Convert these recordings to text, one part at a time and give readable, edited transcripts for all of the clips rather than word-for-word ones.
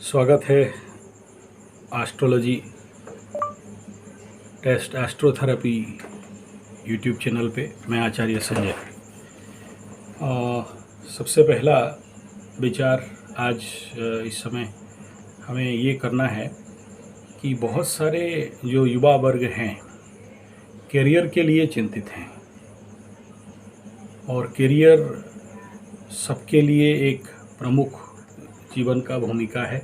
स्वागत है astrology test एस्ट्रोथेरेपी YouTube channel पे। मैं आचार्य संजय। सबसे पहला विचार आज इस समय हमें ये करना है कि बहुत सारे जो युवा वर्ग हैं करियर के लिए चिंतित हैं और करियर सबके लिए एक प्रमुख जीवन का भूमिका है,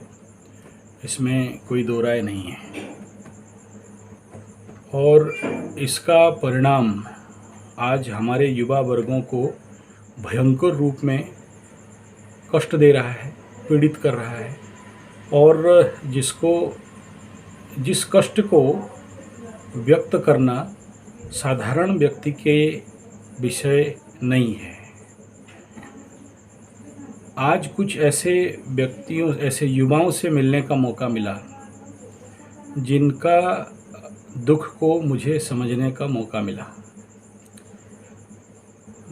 इसमें कोई दो राय नहीं है। और इसका परिणाम आज हमारे युवा वर्गों को भयंकर रूप में कष्ट दे रहा है, पीड़ित कर रहा है और जिस कष्ट को व्यक्त करना साधारण व्यक्ति के विषय नहीं है। आज कुछ ऐसे व्यक्तियों, ऐसे युवाओं से मिलने का मौका मिला जिनका दुख को मुझे समझने का मौका मिला।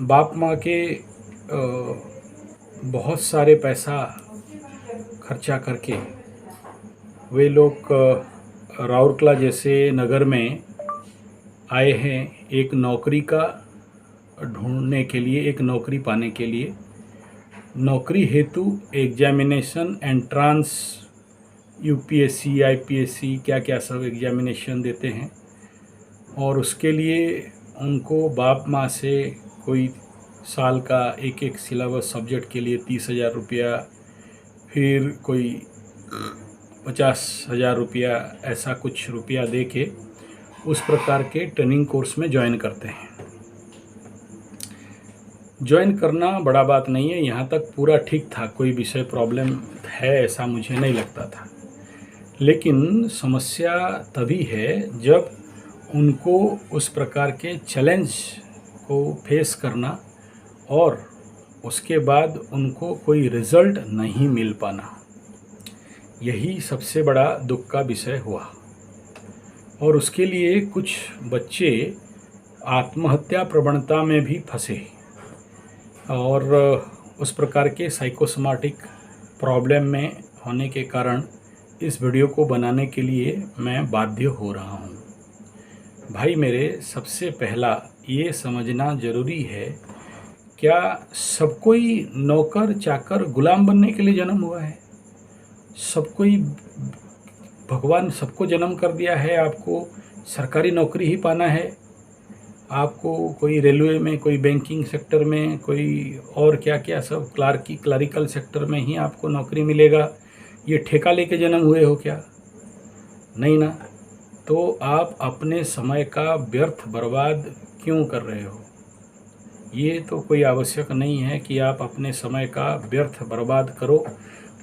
बाप माँ के बहुत सारे पैसा खर्चा करके वे लोग राउरकेला जैसे नगर में आए हैं एक नौकरी का ढूंढने के लिए, एक नौकरी पाने के लिए। नौकरी हेतु एग्जामिनेशन एंट्रांस यूपीएससी आईपीएससी क्या क्या सब एग्जामिनेशन देते हैं और उसके लिए उनको बाप माँ से कोई साल का एक सिलेबस सब्जेक्ट के लिए 30,000 रुपया, फिर कोई 50,000 रुपया, ऐसा कुछ रुपया दे के उस प्रकार के ट्रेनिंग कोर्स में ज्वाइन करते हैं। ज्वाइन करना बड़ा बात नहीं है, यहाँ तक पूरा ठीक था, कोई विषय प्रॉब्लम है ऐसा मुझे नहीं लगता था। लेकिन समस्या तभी है जब उनको उस प्रकार के चैलेंज को फेस करना और उसके बाद उनको कोई रिज़ल्ट नहीं मिल पाना, यही सबसे बड़ा दुख का विषय हुआ। और उसके लिए कुछ बच्चे आत्महत्या प्रवणता में भी फंसे और उस प्रकार के साइकोसोमैटिक प्रॉब्लम में होने के कारण इस वीडियो को बनाने के लिए मैं बाध्य हो रहा हूँ। भाई मेरे, सबसे पहला ये समझना ज़रूरी है, क्या सब कोई नौकर चाकर गुलाम बनने के लिए जन्म हुआ है? सब कोई, भगवान सबको जन्म कर दिया है, आपको सरकारी नौकरी ही पाना है? आपको कोई रेलवे में, कोई बैंकिंग सेक्टर में, कोई और क्या क्या सब क्लरिकल सेक्टर में ही आपको नौकरी मिलेगा? ये ठेका लेके जन्म हुए हो क्या? नहीं ना। तो आप अपने समय का व्यर्थ बर्बाद क्यों कर रहे हो? ये तो कोई आवश्यक नहीं है कि आप अपने समय का व्यर्थ बर्बाद करो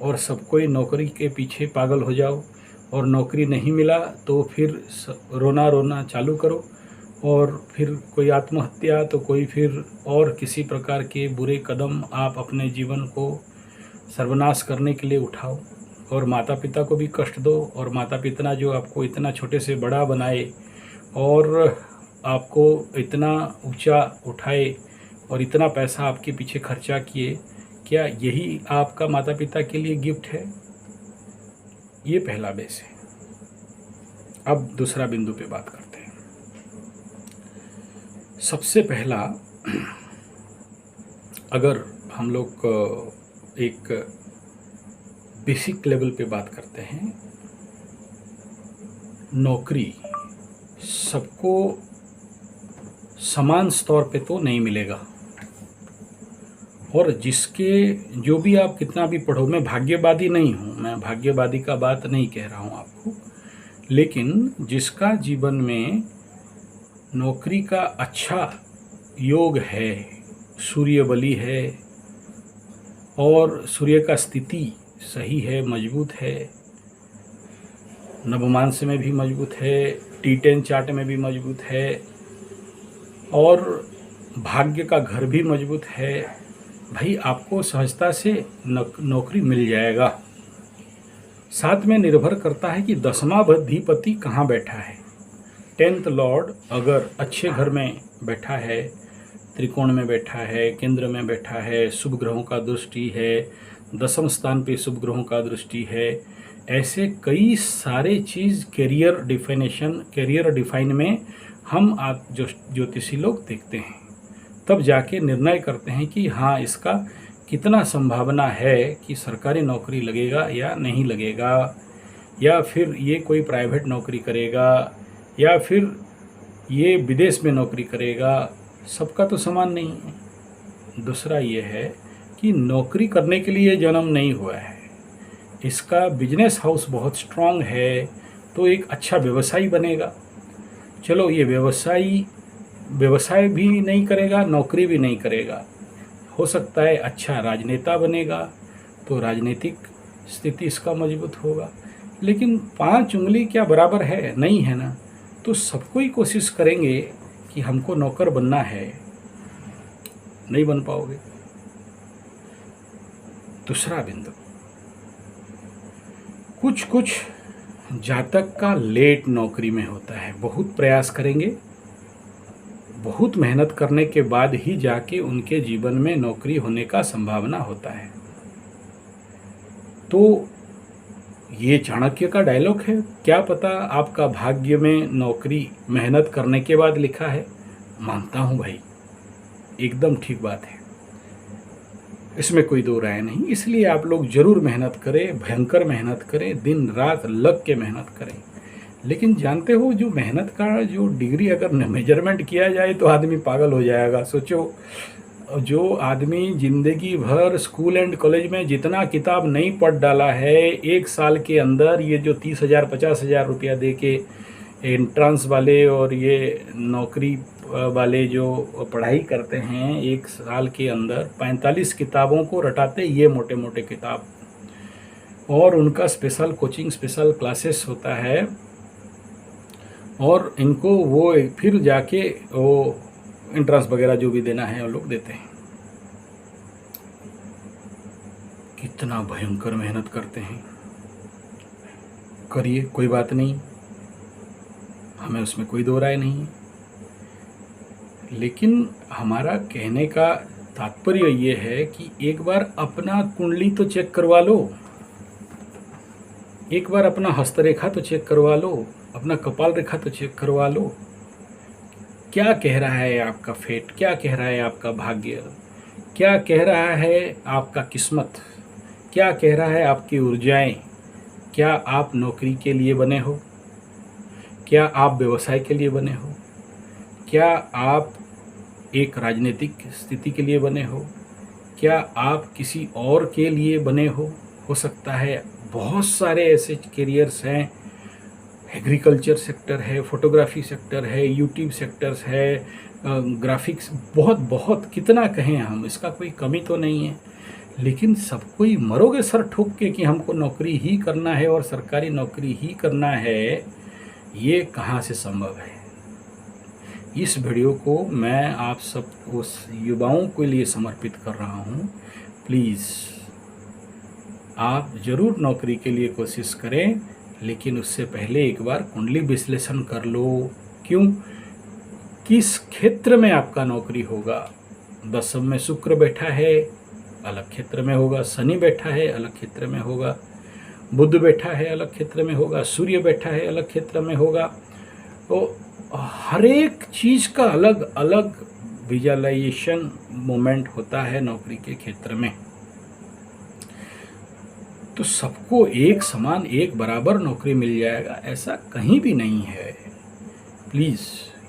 और सब कोई नौकरी के पीछे पागल हो जाओ और नौकरी नहीं मिला तो फिर रोना चालू करो और फिर कोई आत्महत्या तो कोई फिर और किसी प्रकार के बुरे कदम आप अपने जीवन को सर्वनाश करने के लिए उठाओ और माता पिता को भी कष्ट दो। और माता पिता जो आपको इतना छोटे से बड़ा बनाए और आपको इतना ऊंचा उठाए और इतना पैसा आपके पीछे खर्चा किए, क्या यही आपका माता पिता के लिए गिफ्ट है? ये पहला बेस है। अब दूसरा बिंदु पे बात करते हैं। सबसे पहला, अगर हम लोग एक बेसिक लेवल पे बात करते हैं, नौकरी सबको समान स्तर पे तो नहीं मिलेगा और जिसके जो भी आप कितना भी पढ़ो, मैं भाग्यवादी नहीं हूँ, मैं भाग्यवादी का बात नहीं कह रहा हूँ आपको, लेकिन जिसका जीवन में नौकरी का अच्छा योग है, सूर्य बली है और सूर्य का स्थिति सही है, मजबूत है, नवमांश में भी मजबूत है, T10 चार्ट में भी मजबूत है और भाग्य का घर भी मजबूत है, भाई आपको सहजता से नौकरी मिल जाएगा। साथ में निर्भर करता है कि दसवां अधिपति कहाँ बैठा है। 10th लॉर्ड अगर अच्छे घर में बैठा है, त्रिकोण में बैठा है, केंद्र में बैठा है, शुभ ग्रहों का दृष्टि है, दसम स्थान पे शुभ ग्रहों का दृष्टि है। ऐसे कई सारे चीज़ करियर डिफाइन में हम आप जो ज्योतिषी लोग देखते हैं, तब जाके निर्णय करते हैं कि हाँ, इसका कितना संभावना है कि सरकारी नौकरी लगेगा या नहीं लगेगा, या फिर ये कोई प्राइवेट नौकरी करेगा, या फिर ये विदेश में नौकरी करेगा। सबका तो समान नहीं है। दूसरा ये है कि नौकरी करने के लिए जन्म नहीं हुआ है, इसका बिजनेस हाउस बहुत स्ट्रांग है तो एक अच्छा व्यवसायी बनेगा। चलो, ये व्यवसाय भी नहीं करेगा, नौकरी भी नहीं करेगा, हो सकता है अच्छा राजनेता बनेगा तो राजनीतिक स्थिति इसका मजबूत होगा। लेकिन 5 उंगली क्या बराबर है? नहीं है ना। तो सबको ही कोशिश करेंगे कि हमको नौकर बनना है, नहीं बन पाओगे। दूसरा बिंदु, कुछ जातक का लेट नौकरी में होता है। बहुत प्रयास करेंगे, बहुत मेहनत करने के बाद ही जाके उनके जीवन में नौकरी होने का संभावना होता है। तो ये चाणक्य का डायलॉग है, क्या पता आपका भाग्य में नौकरी मेहनत करने के बाद लिखा है। मानता हूँ भाई, एकदम ठीक बात है, इसमें कोई दो राय नहीं। इसलिए आप लोग जरूर मेहनत करें, भयंकर मेहनत करें, दिन रात लग के मेहनत करें। लेकिन जानते हो, जो मेहनत का जो डिग्री अगर मेजरमेंट किया जाए तो आदमी पागल हो जाएगा। सोचो, जो आदमी जिंदगी भर स्कूल एंड कॉलेज में जितना किताब नहीं पढ़ डाला है, 1 साल के अंदर ये जो 30,000 50,000 रुपया दे के एंट्रेंस वाले और ये नौकरी वाले जो पढ़ाई करते हैं, 1 साल के अंदर 45 किताबों को रटाते, ये मोटे मोटे किताब, और उनका स्पेशल कोचिंग, स्पेशल क्लासेस होता है, और इनको वो फिर जाके वो एंट्रेंस वगैरह जो भी देना है वो लोग देते हैं। कितना भयंकर मेहनत करते हैं। करिए, कोई बात नहीं, हमें उसमें कोई दो राय नहीं है। लेकिन हमारा कहने का तात्पर्य ये है कि एक बार अपना कुंडली तो चेक करवा लो, एक बार अपना हस्तरेखा तो चेक करवा लो, अपना कपाल रेखा तो चेक करवा लो। क्या कह रहा है आपका फेट, क्या कह रहा है आपका भाग्य, क्या कह रहा है आपका किस्मत, क्या कह रहा है आपकी ऊर्जाएं। क्या आप नौकरी के लिए बने हो? क्या आप व्यवसाय के लिए बने हो? क्या आप एक राजनीतिक स्थिति के लिए बने हो? क्या आप किसी और के लिए बने हो सकता है। बहुत सारे ऐसे करियर्स हैं, एग्रीकल्चर सेक्टर है, फोटोग्राफी सेक्टर है, यूट्यूब सेक्टर्स है, ग्राफिक्स, बहुत बहुत कितना कहें हम, इसका कोई कमी तो नहीं है। लेकिन सबको ही मरोगे सर ठोक के कि हमको नौकरी ही करना है और सरकारी नौकरी ही करना है, ये कहाँ से संभव है। इस वीडियो को मैं आप सब उस युवाओं के लिए समर्पित कर रहा हूँ। प्लीज़ आप ज़रूर नौकरी के लिए कोशिश करें, लेकिन उससे पहले एक बार कुंडली विश्लेषण कर लो। क्यों? किस क्षेत्र में आपका नौकरी होगा। दसम में शुक्र बैठा है, अलग क्षेत्र में होगा। शनि बैठा है, अलग क्षेत्र में होगा। बुध बैठा है, अलग क्षेत्र में होगा। सूर्य बैठा है, अलग क्षेत्र में होगा। तो हर एक चीज़ का अलग अलग विजुअलाइजेशन मोमेंट होता है नौकरी के क्षेत्र में। तो सबको एक समान, एक बराबर नौकरी मिल जाएगा, ऐसा कहीं भी नहीं है। प्लीज़,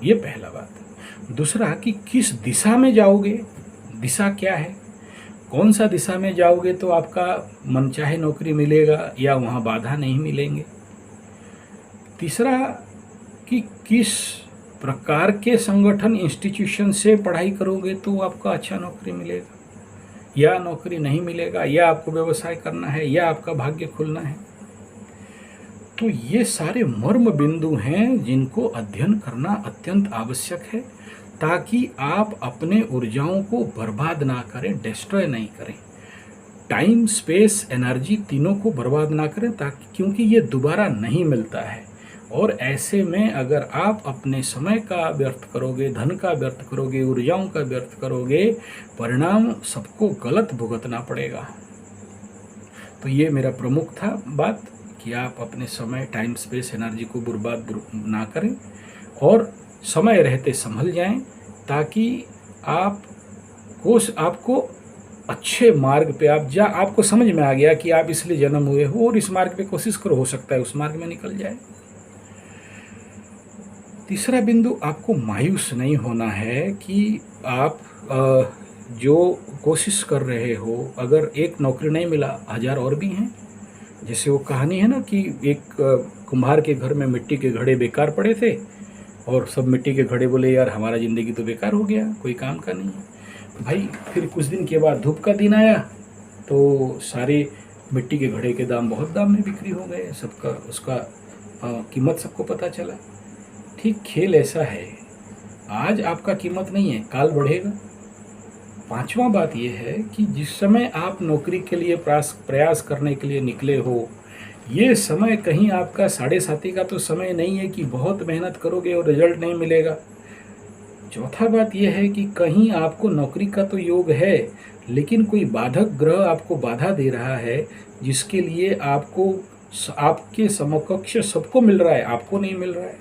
ये पहला बात। दूसरा कि किस दिशा में जाओगे, दिशा क्या है, कौन सा दिशा में जाओगे तो आपका मनचाहे नौकरी मिलेगा या वहाँ बाधा नहीं मिलेंगे। तीसरा कि किस प्रकार के संगठन, इंस्टीट्यूशन से पढ़ाई करोगे तो आपका अच्छा नौकरी मिलेगा या नौकरी नहीं मिलेगा, या आपको व्यवसाय करना है या आपका भाग्य खुलना है। तो ये सारे मर्म बिंदु हैं जिनको अध्ययन करना अत्यंत आवश्यक है, ताकि आप अपने ऊर्जाओं को बर्बाद ना करें, डिस्ट्रॉय नहीं करें। टाइम, स्पेस, एनर्जी तीनों को बर्बाद ना करें, ताकि क्योंकि ये दोबारा नहीं मिलता है। और ऐसे में अगर आप अपने समय का व्यर्थ करोगे, धन का व्यर्थ करोगे, ऊर्जाओं का व्यर्थ करोगे, परिणाम सबको गलत भुगतना पड़ेगा। तो ये मेरा प्रमुख था बात कि आप अपने समय, टाइम, स्पेस, एनर्जी को बर्बाद ना करें और समय रहते संभल जाएं, ताकि आपको अच्छे मार्ग पे आपको समझ में आ गया कि आप इसलिए जन्म हुए हो और इस मार्ग पे कोशिश करो, हो सकता है उस मार्ग में निकल जाए। तीसरा बिंदु, आपको मायूस नहीं होना है कि आप जो कोशिश कर रहे हो, अगर एक नौकरी नहीं मिला, 1000 और भी हैं। जैसे वो कहानी है ना कि एक कुम्हार के घर में मिट्टी के घड़े बेकार पड़े थे और सब मिट्टी के घड़े बोले यार हमारा ज़िंदगी तो बेकार हो गया, कोई काम का नहीं है। भाई फिर कुछ दिन के बाद धूप का दिन आया तो सारे मिट्टी के घड़े के दाम बहुत दाम में बिक्री हो गए, सबका उसका कीमत सबको पता चला। ठीक खेल ऐसा है, आज आपका कीमत नहीं है, काल बढ़ेगा। पांचवा बात यह है कि जिस समय आप नौकरी के लिए प्रयास करने के लिए निकले हो, ये समय कहीं आपका 7:30 का तो समय नहीं है कि बहुत मेहनत करोगे और रिजल्ट नहीं मिलेगा। चौथा बात यह है कि कहीं आपको नौकरी का तो योग है, लेकिन कोई बाधक ग्रह आपको बाधा दे रहा है, जिसके लिए आपके समकक्ष सबको मिल रहा है, आपको नहीं मिल रहा है।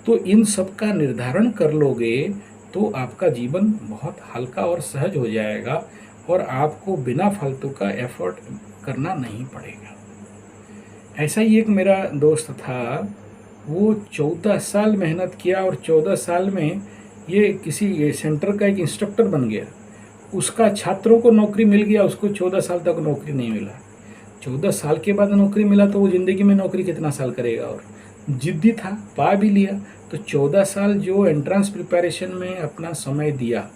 तो इन सब का निर्धारण कर लोगे तो आपका जीवन बहुत हल्का और सहज हो जाएगा और आपको बिना फालतू का एफर्ट करना नहीं पड़ेगा। ऐसा ही एक मेरा दोस्त था, वो 14 साल मेहनत किया और 14 साल में ये किसी सेंटर का एक इंस्ट्रक्टर बन गया। उसका छात्रों को नौकरी मिल गया, उसको 14 साल तक नौकरी नहीं मिला। 14 साल के बाद नौकरी मिला तो वो ज़िंदगी में नौकरी कितना साल करेगा, और जिद्दी था, पा भी लिया। तो 14 साल जो एंट्रेंस प्रिपरेशन में अपना समय दिया,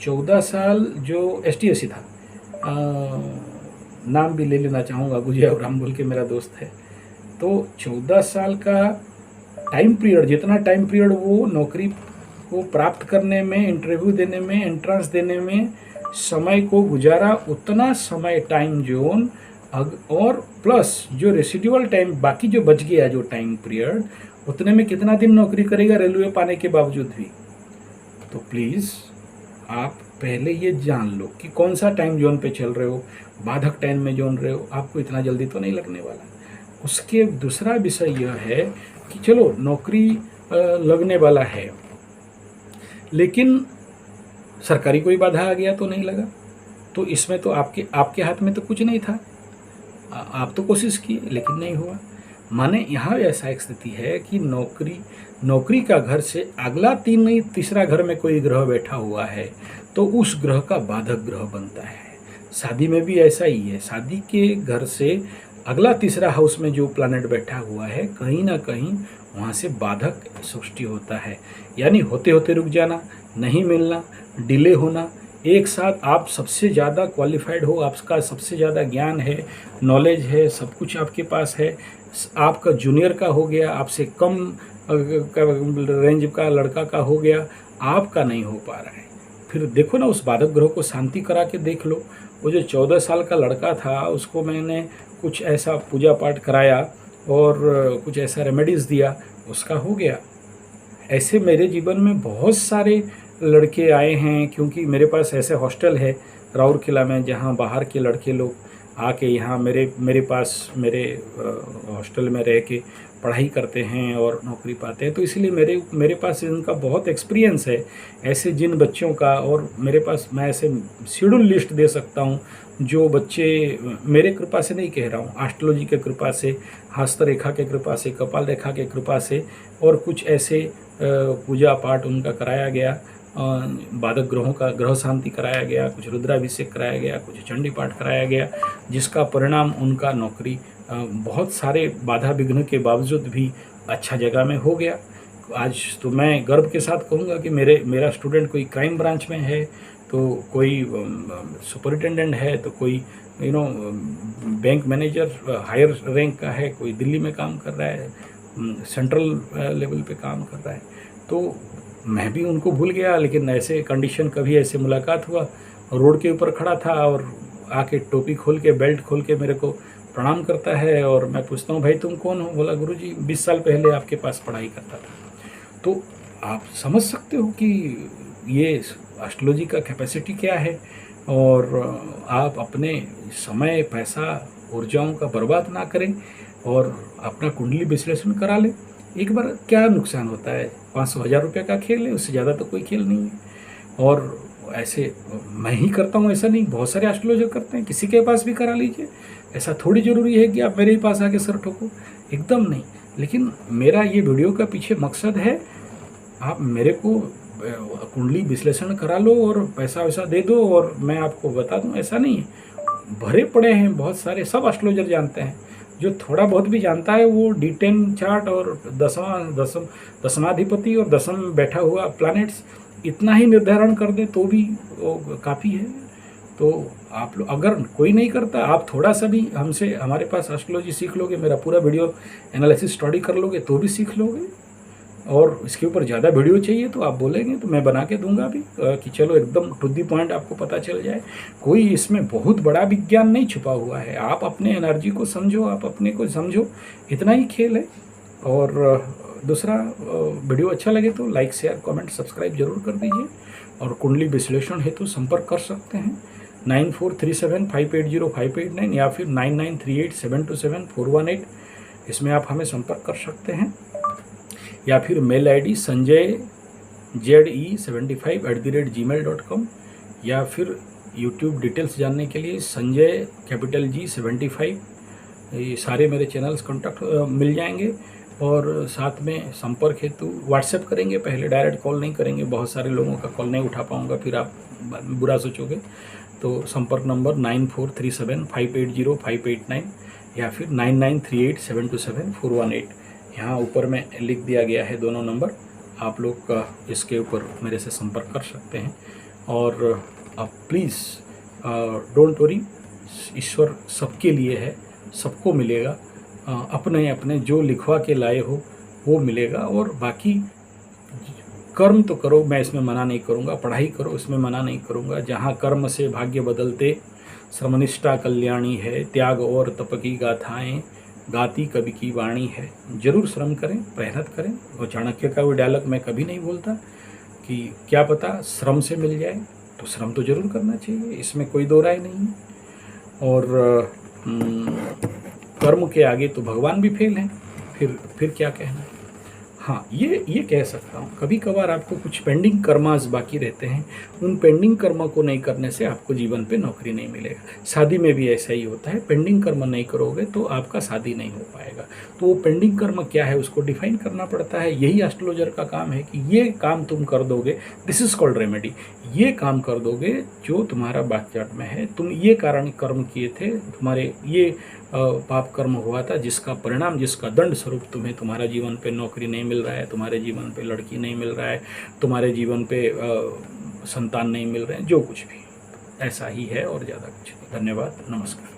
14 साल जो STSC था, नाम भी ले लेना चाहूँगा, गुजिया राम बोल के मेरा दोस्त है। तो 14 साल का टाइम पीरियड, जितना टाइम पीरियड वो नौकरी को प्राप्त करने में, इंटरव्यू देने में, एंट्रेंस देने में समय को गुजारा, उतना समय टाइम जोन और प्लस जो रेसिडुअल टाइम बाकी जो बच गया जो टाइम पीरियड, उतने में कितना दिन नौकरी करेगा रेलवे पाने के बावजूद भी। तो प्लीज़ आप पहले ये जान लो कि कौन सा टाइम जोन पे चल रहे हो, बाधक टाइम में जोन रहे हो, आपको इतना जल्दी तो नहीं लगने वाला। उसके दूसरा विषय यह है कि चलो नौकरी लगने वाला है, लेकिन सरकारी कोई बाधा आ गया तो नहीं लगा, तो इसमें तो आपके हाथ में तो कुछ नहीं था। आप तो कोशिश किए लेकिन नहीं हुआ। माने यहाँ ऐसा एक स्थिति है कि नौकरी का घर से अगला तीसरा घर में कोई ग्रह बैठा हुआ है तो उस ग्रह का बाधक ग्रह बनता है। शादी में भी ऐसा ही है, शादी के घर से अगला तीसरा हाउस में जो प्लैनेट बैठा हुआ है, कहीं ना कहीं वहाँ से बाधक सृष्टि होता है। यानी होते होते रुक जाना, नहीं मिलना, डिले होना। एक साथ आप सबसे ज़्यादा क्वालिफाइड हो, आपका सबसे ज़्यादा ज्ञान है, नॉलेज है, सब कुछ आपके पास है, आपका जूनियर का हो गया, आपसे कम रेंज का लड़का का हो गया, आपका नहीं हो पा रहा है। फिर देखो ना, उस बाधक ग्रह को शांति करा के देख लो। वो जो 14 साल का लड़का था, उसको मैंने कुछ ऐसा पूजा पाठ कराया और कुछ ऐसा रेमेडीज़ दिया, उसका हो गया। ऐसे मेरे जीवन में बहुत सारे लड़के आए हैं, क्योंकि मेरे पास ऐसे हॉस्टल है राउरकेला में, जहाँ बाहर के लड़के लोग आके यहाँ मेरे पास मेरे हॉस्टल में रह के पढ़ाई करते हैं और नौकरी पाते हैं। तो इसलिए मेरे पास इनका बहुत एक्सपीरियंस है, ऐसे जिन बच्चों का। और मेरे पास मैं ऐसे शेड्यूल लिस्ट दे सकता हूँ जो बच्चे, मेरे कृपा से नहीं कह रहा हूँ, एस्ट्रोलॉजी के कृपा से, हस्तरेखा के कृपा से, कपाल रेखा के कृपा से, और कुछ ऐसे पूजा पाठ उनका कराया गया, बाधक ग्रहों का ग्रह शांति कराया गया, कुछ रुद्राभिषेक कराया गया, कुछ चंडी पाठ कराया गया, जिसका परिणाम उनका नौकरी बहुत सारे बाधा विघ्न के बावजूद भी अच्छा जगह में हो गया। आज तो मैं गर्व के साथ कहूँगा कि मेरा स्टूडेंट कोई क्राइम ब्रांच में है, तो कोई सुपरिटेंडेंट है, तो कोई बैंक मैनेजर हायर रैंक का है, कोई दिल्ली में काम कर रहा है, सेंट्रल लेवल पे काम कर रहा है। तो मैं भी उनको भूल गया, लेकिन ऐसे कंडीशन कभी ऐसे मुलाकात हुआ, रोड के ऊपर खड़ा था और आके टोपी खोल के, बेल्ट खोल के मेरे को प्रणाम करता है, और मैं पूछता हूँ भाई तुम कौन हो? बोला गुरुजी 20 साल पहले आपके पास पढ़ाई करता था। तो आप समझ सकते हो कि ये एस्ट्रोलॉजी का कैपेसिटी क्या है। और आप अपने समय, पैसा ऊर्जाओं का बर्बाद ना करें और अपना कुंडली विश्लेषण करा लें। एक बार क्या नुकसान होता है, 500-1000 रुपये का खेल है, उससे ज़्यादा तो कोई खेल नहीं है। और ऐसे मैं ही करता हूँ ऐसा नहीं, बहुत सारे एस्ट्रोलॉजर करते हैं, किसी के पास भी करा लीजिए। ऐसा थोड़ी ज़रूरी है कि आप मेरे ही पास आके सर ठोको, एकदम नहीं। लेकिन मेरा ये वीडियो का पीछे मकसद है, आप मेरे को कुंडली विश्लेषण करा लो और पैसा वैसा दे दो और मैं आपको बता दूं, ऐसा नहीं है। भरे पड़े हैं बहुत सारे, सब एस्ट्रोलॉजर जानते हैं। जो थोड़ा बहुत भी जानता है वो D10 चार्ट और दसमाधिपति और दसम बैठा हुआ प्लैनेट्स इतना ही निर्धारण कर दे तो भी वो काफ़ी है। तो आप लोग, अगर कोई नहीं करता, आप थोड़ा सा भी हमसे, हमारे पास एस्ट्रोलॉजी सीख लोगे, मेरा पूरा वीडियो एनालिसिस स्टडी कर लोगे तो भी सीख लोगे। और इसके ऊपर ज़्यादा वीडियो चाहिए तो आप बोलेंगे तो मैं बना के दूंगा भी, कि चलो एकदम टू दी पॉइंट आपको पता चल जाए। कोई इसमें बहुत बड़ा विज्ञान नहीं छुपा हुआ है, आप अपने एनर्जी को समझो, आप अपने को समझो, इतना ही खेल है। और दूसरा, वीडियो अच्छा लगे तो लाइक शेयर कमेंट सब्सक्राइब जरूर कर दीजिए। और कुंडली विश्लेषण हेतु संपर्क कर सकते हैं 9437580589 या फिर 9938727418। इसमें आप हमें संपर्क कर सकते हैं, या फिर मेल ID sanjayze75@gmail.com, या फिर यूट्यूब डिटेल्स जानने के लिए संजय G75, ये सारे मेरे चैनल्स कॉन्टैक्ट मिल जाएंगे। और साथ में संपर्क हेतु व्हाट्सएप करेंगे, पहले डायरेक्ट कॉल नहीं करेंगे, बहुत सारे लोगों का कॉल नहीं उठा पाऊँगा, फिर आप बुरा सोचोगे। तो संपर्क नंबर 9437580589 या फिर 9938727418। यहाँ ऊपर में लिख दिया गया है दोनों नंबर, आप लोग का इसके ऊपर मेरे से संपर्क कर सकते हैं। और आप प्लीज़ डोंट वरी, ईश्वर सबके लिए है, सबको मिलेगा। अपने अपने जो लिखवा के लाए हो वो मिलेगा। और बाकी कर्म तो करो, मैं इसमें मना नहीं करूँगा, पढ़ाई करो, इसमें मना नहीं करूँगा। जहाँ कर्म से भाग्य बदलते, श्रमनिष्ठा कल्याणी है, त्याग और तप की गाथाएँ गाती कवि की वाणी है। जरूर श्रम करें, मेहनत करें। और चाणक्य का वो डायलॉग मैं कभी नहीं भूलता कि क्या पता श्रम से मिल जाए, तो श्रम तो जरूर करना चाहिए, इसमें कोई दो राय नहीं है। और कर्म के आगे तो भगवान भी फेल हैं, फिर क्या कहना। हाँ, ये कह सकता हूँ, कभी कभार आपको कुछ पेंडिंग कर्मास बाकी रहते हैं, उन पेंडिंग कर्म को नहीं करने से आपको जीवन पे नौकरी नहीं मिलेगा। शादी में भी ऐसा ही होता है, पेंडिंग कर्म नहीं करोगे तो आपका शादी नहीं हो पाएगा। तो वो पेंडिंग कर्म क्या है उसको डिफाइन करना पड़ता है। यही एस्ट्रोलॉजर का काम है कि ये काम तुम कर दोगे, दिस इज कॉल्ड रेमेडी। ये काम कर दोगे जो तुम्हारा बात चार्ट में है, तुम ये कारण कर्म किए थे, तुम्हारे ये पाप कर्म हुआ था, जिसका परिणाम, जिसका दंड स्वरूप तुम्हें तुम्हारा जीवन पे नौकरी नहीं मिल रहा है, तुम्हारे जीवन पे लड़की नहीं मिल रहा है, तुम्हारे जीवन पे संतान नहीं मिल रहे हैं, जो कुछ भी ऐसा ही है और ज़्यादा कुछ नहीं। धन्यवाद, नमस्कार।